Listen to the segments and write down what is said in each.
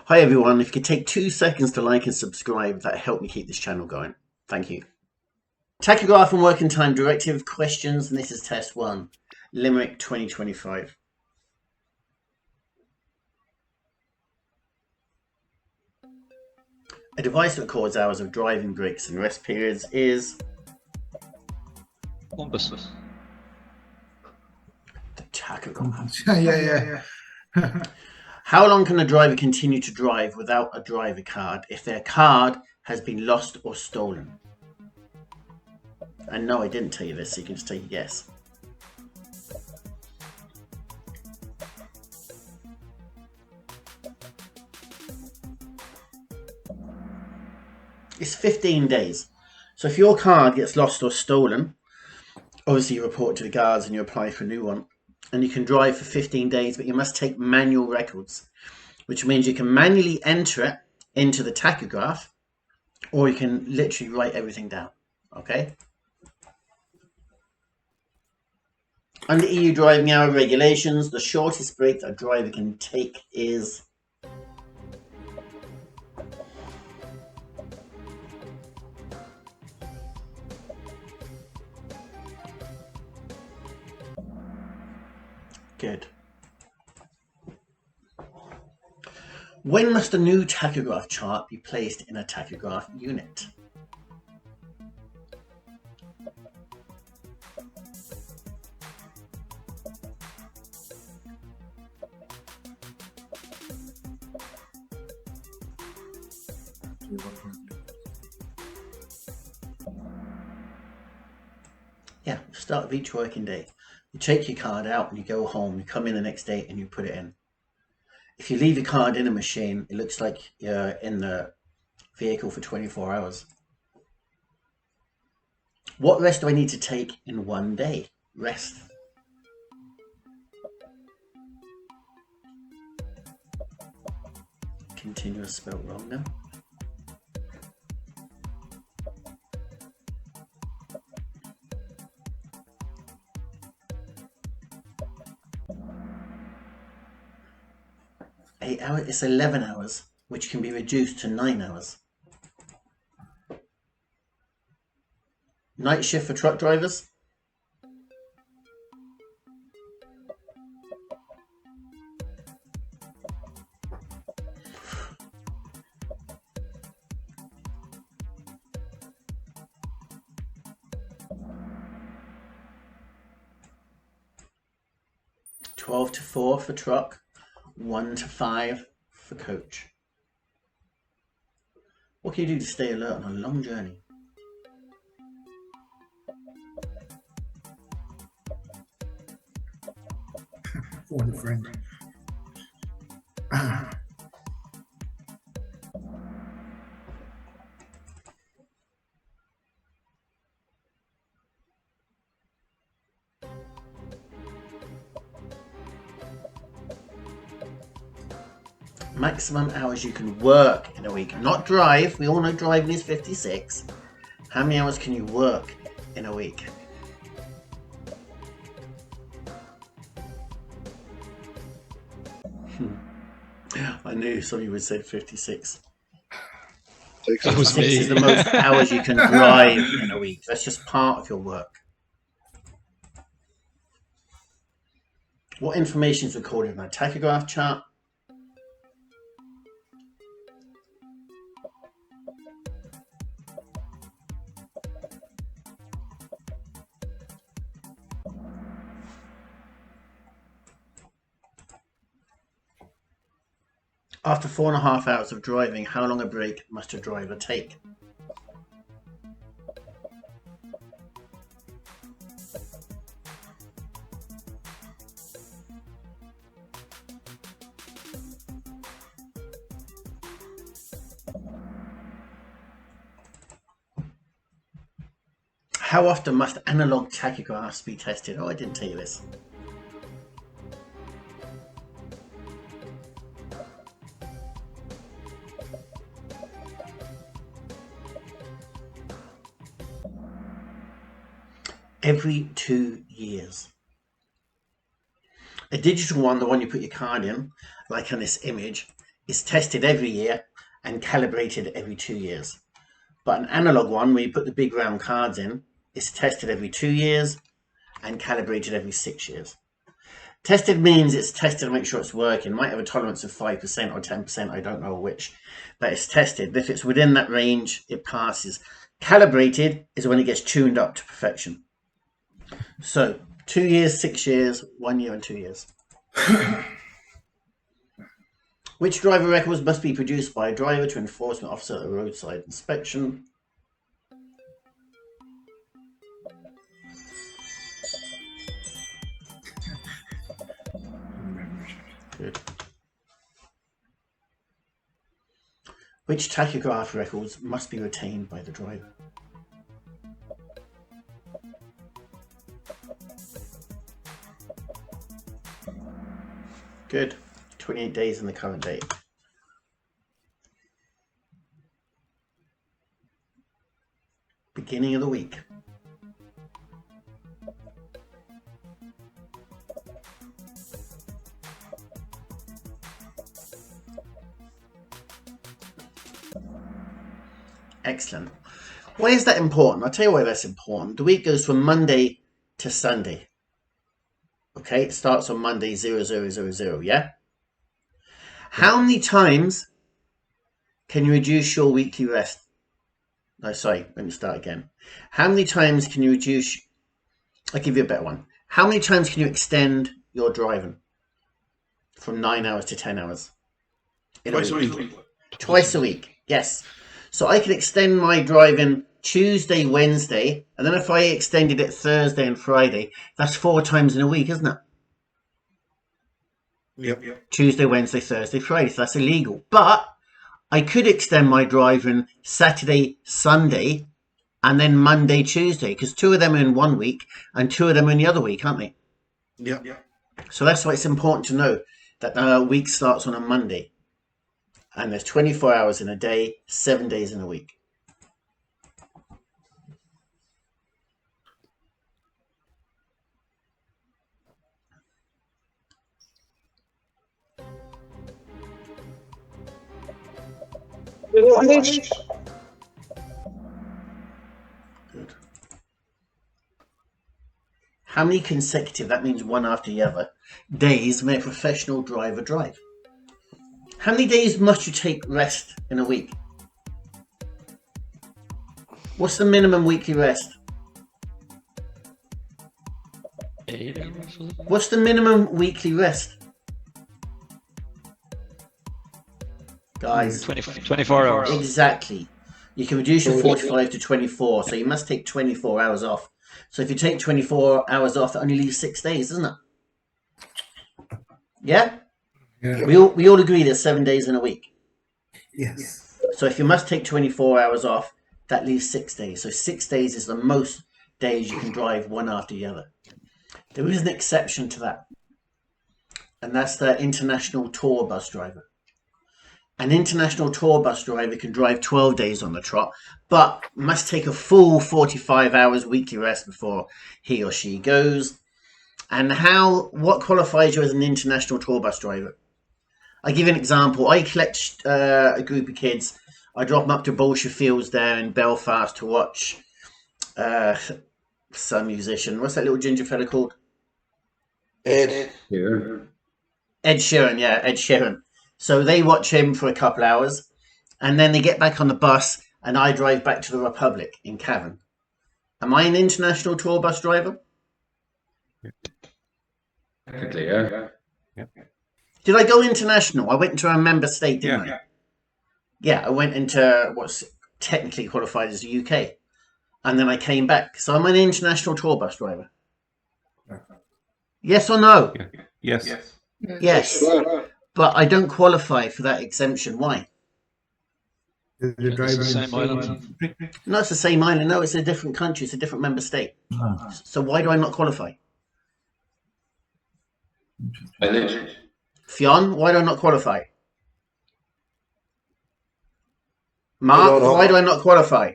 Hi everyone, if you could take 2 seconds to like and subscribe, that helped me keep this channel going. Thank you. Tachograph and working time directive questions, and this is test 1, Limerick 2025. A device that records hours of driving, breaks and rest periods is Compasses. the tachograph. Yeah. How long can a driver continue to drive without a driver card if their card has been lost or stolen? And no, I didn't tell you this, so you can just take a guess. It's 15 days. So if your card gets lost or stolen, obviously you report to the guards and you apply for a new one. And you can drive for 15 days, but you must take manual records, which means you can manually enter it into the tachograph, or you can literally write everything down. Okay? Under EU driving hour regulations, the shortest break that a driver can take is good. When must a new tachograph chart be placed in a tachograph unit? Yeah, start of each working day. You take your card out and you go home, you come in the next day and you put it in. If you leave your card in a machine, it looks like you're in the vehicle for 24 hours. What rest do I need to take in one day? Rest. Continuous spelled wrong now. It's 11 hours, which can be reduced to 9 hours. Night shift for truck drivers. $12 to $4 for truck, $1 to $5 for coach. What can you do to stay alert on a long journey? Phone a friend. Maximum hours you can work in a week, not drive. We all know driving is 56. How many hours can you work in a week? I knew somebody would say 56. That was 56 me. is the most hours you can drive in a week. That's just part of your work. What information is recorded in a tachograph chart? After 4.5 hours of driving, how long a break must a driver take? How often must analog tachographs be tested? Oh, I didn't tell you this. Every 2 years. A digital one, the one you put your card in, like on this image, is tested every year and calibrated every 2 years. But an analog one, where you put the big round cards in, is tested every 2 years and calibrated every 6 years. Tested means it's tested to make sure it's working. It might have a tolerance of 5% or 10%, I don't know which, but it's tested. If it's within that range, it passes. Calibrated is when it gets tuned up to perfection. So 2 years, 6 years, 1 year and 2 years. Which driver records must be produced by a driver to enforcement officer at a roadside inspection? Good. Which tachograph records must be retained by the driver? Good. 28 days in the current date. Beginning of the week. Excellent. Why is that important? I'll tell you why that's important. The week goes from Monday to Sunday. Okay, it starts on Monday 0000, yeah? How many times can you reduce your weekly rest? No, sorry, let me start again. How many times can you reduce... I'll give you a better one. How many times can you extend your driving? From 9 hours to 10 hours? Twice a week. Twice a week, yes. So I can extend my driving Tuesday, Wednesday, and then if I extended it Thursday and Friday, that's 4 times in a week, isn't it? Yep. Tuesday, Wednesday, Thursday, Friday. So that's illegal. But I could extend my driving Saturday, Sunday, and then Monday, Tuesday, because 2 of them are in 1 week and 2 of them are in the other week, aren't they? Yep. So that's why it's important to know that the week starts on a Monday. And there's 24 hours in a day, 7 days in a week. Good. How many consecutive, that means one after the other, days may a professional driver drive? How many days must you take rest in a week? What's the minimum weekly rest? 8 hours, was it? What's the minimum weekly rest? Guys, 24 hours. exactly. You can reduce your 45 to 24, so you must take 24 hours off. So if you take 24 hours off, that only leaves 6 days, doesn't it? Yeah? Yeah. We all agree there's 7 days in a week. Yes. So if you must take 24 hours off, that leaves 6 days. So 6 days is the most days you can drive one after the other. There is an exception to that, and that's the international tour bus driver. An international tour bus driver can drive 12 days on the trot, but must take a full 45 hours weekly rest before he or she goes. And what qualifies you as an international tour bus driver? I give you an example. I collect a group of kids. I drop them up to Bolshire Fields there in Belfast to watch some musician. What's that little ginger fella called? Ed. Ed Sheeran, yeah, Ed Sheeran. So they watch him for a couple hours, and then they get back on the bus, and I drive back to the Republic in Cavan. Am I an international tour bus driver? Technically, yeah. Did I go international? I went into a member state, didn't I? Yeah, I went into what's technically qualified as the UK, and then I came back. So I'm an international tour bus driver. Yes or no? Yes. Yes. But I don't qualify for that exemption. Why? The It's driver the same island. No, it's the same island. No, it's a different country. It's a different member state. So why do I not qualify? Fionn, why do I not qualify? Mark, why do I not qualify?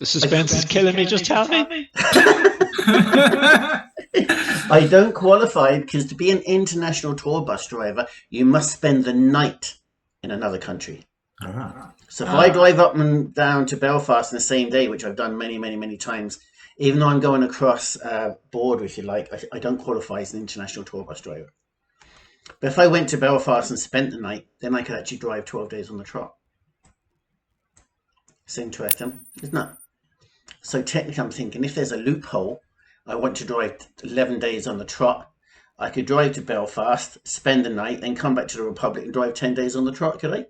The suspense is killing me. Just tell me. I don't qualify because to be an international tour bus driver, you must spend the night in another country. So if I drive up and down to Belfast in the same day, which I've done many, many, many times, even though I'm going across border, if you like, I don't qualify as an international tour bus driver. But if I went to Belfast and spent the night, then I could actually drive 12 days on the trot. It's interesting, isn't it? So technically I'm thinking if there's a loophole, I want to drive 11 days on the trot, I could drive to Belfast, spend the night, then come back to the Republic and drive 10 days on the trot, could I?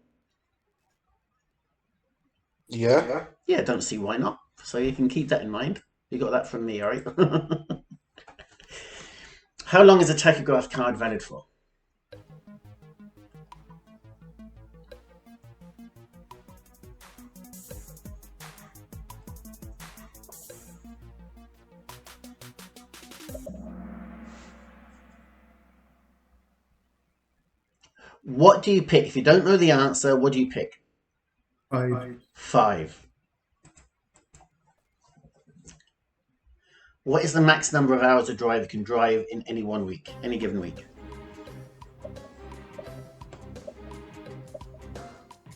Yeah. Yeah, don't see why not. So you can keep that in mind. You got that from me, all right? How long is a tachograph card valid for? What do you pick? If you don't know the answer, what do you pick? 5. 5. What is the max number of hours a driver can drive in any one week, any given week?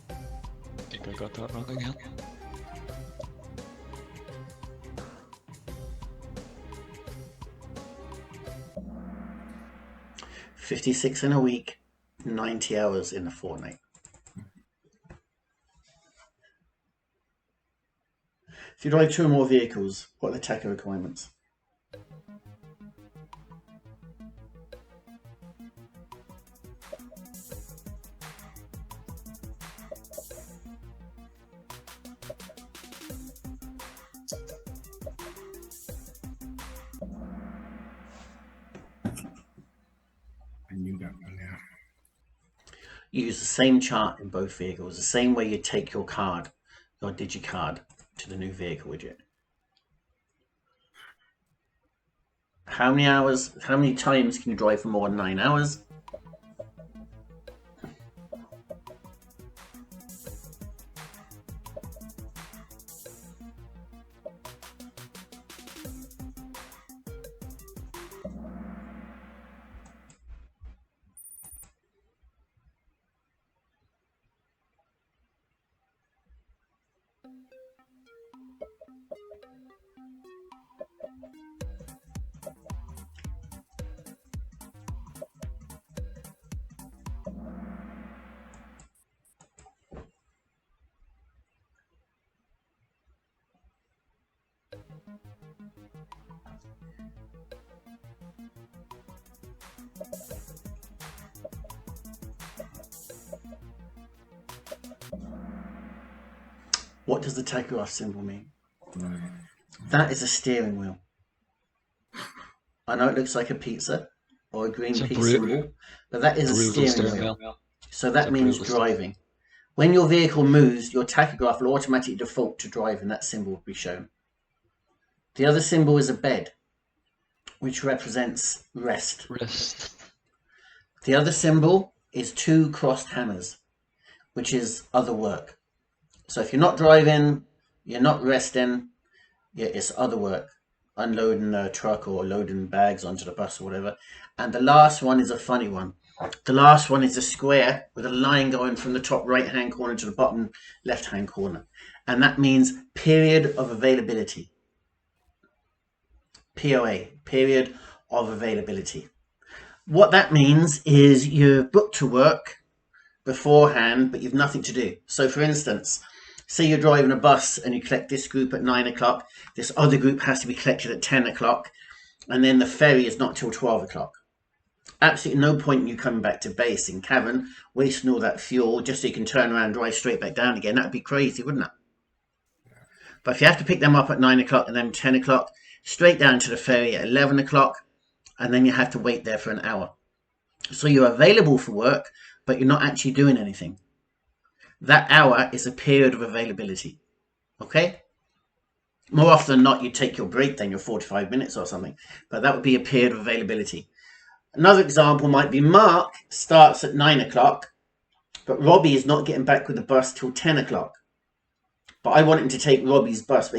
I think I got that wrong again. 56 in a week, 90 hours in a fortnight. If you drive 2 or more vehicles, what are the tacho requirements? I knew that one now. You use the same chart in both vehicles, the same way you take your card, your digicard, to the new vehicle widget. How many hours, how many times can you drive for more than 9 hours? What does the tachograph symbol mean? That is a steering wheel. I know it looks like a pizza or a green It's a pea symbol, but that is a Brutal steering wheel. So that It's a means brutal driving. When your vehicle moves, your tachograph will automatically default to drive and that symbol will be shown. The other symbol is a bed, which represents rest. Wrist. The other symbol is 2 crossed hammers, which is other work. So if you're not driving, you're not resting, yeah, it's other work. Unloading a truck or loading bags onto the bus or whatever. And the last one is a funny one. The last one is a square with a line going from the top right hand corner to the bottom left hand corner. And that means period of availability. POA, period of availability. What that means is you're booked to work beforehand, but you've nothing to do. So for instance, say you're driving a bus and you collect this group at 9 o'clock, this other group has to be collected at 10 o'clock, and then the ferry is not till 12 o'clock. Absolutely no point in you coming back to base in Cavan, wasting all that fuel just so you can turn around and drive straight back down again. That'd be crazy, wouldn't it? But if you have to pick them up at 9 o'clock and then 10 o'clock, straight down to the ferry at 11 o'clock, and then you have to wait there for an hour. So you're available for work, but you're not actually doing anything. That hour is a period of availability. Okay? More often than not, you take your break, then you're 45 minutes or something. But that would be a period of availability. Another example might be Mark starts at 9 o'clock, but Robbie is not getting back with the bus till 10 o'clock. but I want him to take Robbie's bus,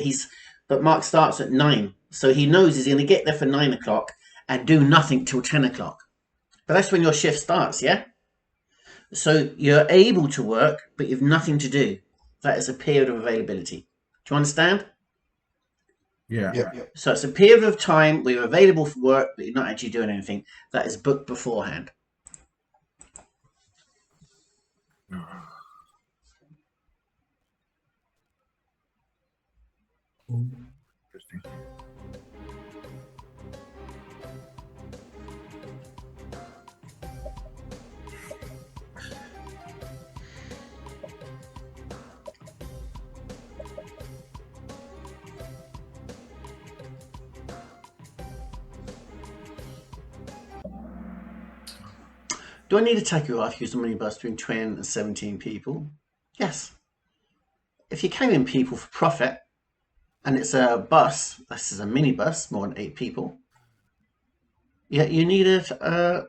but Mark starts at 9, so he knows he's going to get there for 9 o'clock and do nothing till 10 o'clock. But that's when your shift starts, yeah? So you're able to work, but you've nothing to do. That is a period of availability. Do you understand? Yeah. So it's a period of time where you're available for work, but you're not actually doing anything. That is booked beforehand. Interesting. Do I need a tachograph using a minibus between 10 and 17 people? Yes. If you're carrying people for profit, and it's a bus, this is a minibus, more than 8 people, yeah, you need a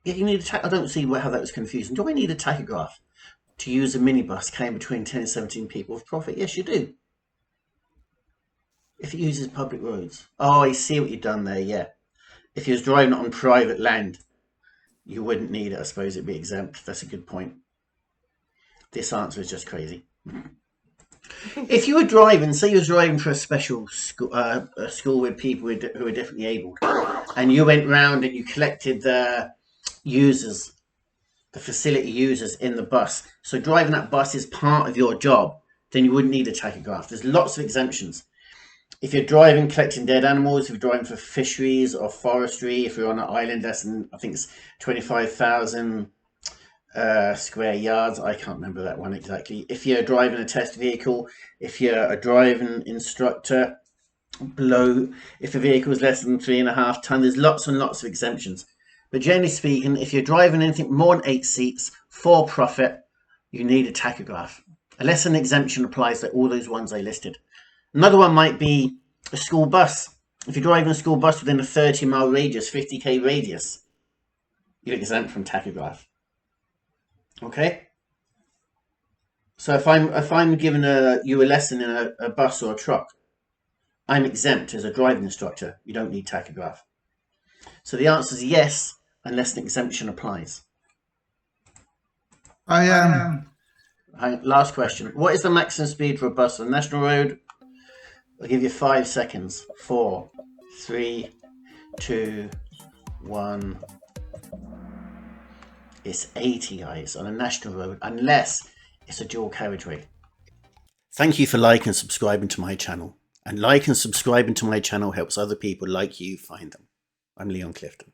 I don't see how that was confusing. Do I need a tachograph to use a minibus carrying between 10 and 17 people for profit? Yes, you do. If it uses public roads. Oh, I see what you've done there, yeah. If you was driving it on private land, you wouldn't need it. I suppose it'd be exempt. That's a good point. This answer is just crazy. If you were driving, say you was driving for a special school, a school with people who are differently abled, and you went round and you collected the users, the facility users in the bus. So driving that bus is part of your job. Then you wouldn't need a tachograph. There's lots of exemptions. If you're driving, collecting dead animals, if you're driving for fisheries or forestry, if you're on an island less than, I think it's 25,000 square yards. I can't remember that one exactly. If you're driving a test vehicle, if you're a driving instructor, if a vehicle is less than 3.5 tons, there's lots and lots of exemptions. But generally speaking, if you're driving anything more than 8 seats for profit, you need a tachograph. Unless an exemption applies to all those ones I listed. Another one might be a school bus. If you're driving a school bus within a 30-mile radius, 50k radius, you're exempt from tachograph. Okay? So if I'm giving you a lesson in a bus or a truck, I'm exempt as a driving instructor. You don't need tachograph. So the answer is yes, unless an exemption applies. Last question. What is the maximum speed for a bus on a national road? I'll give you 5 seconds. 4, 3, 2, 1. It's 80, guys, on a national road, unless it's a dual carriageway. Thank you for liking and subscribing to my channel. And like and subscribing to my channel helps other people like you find them. I'm Leon Clifton.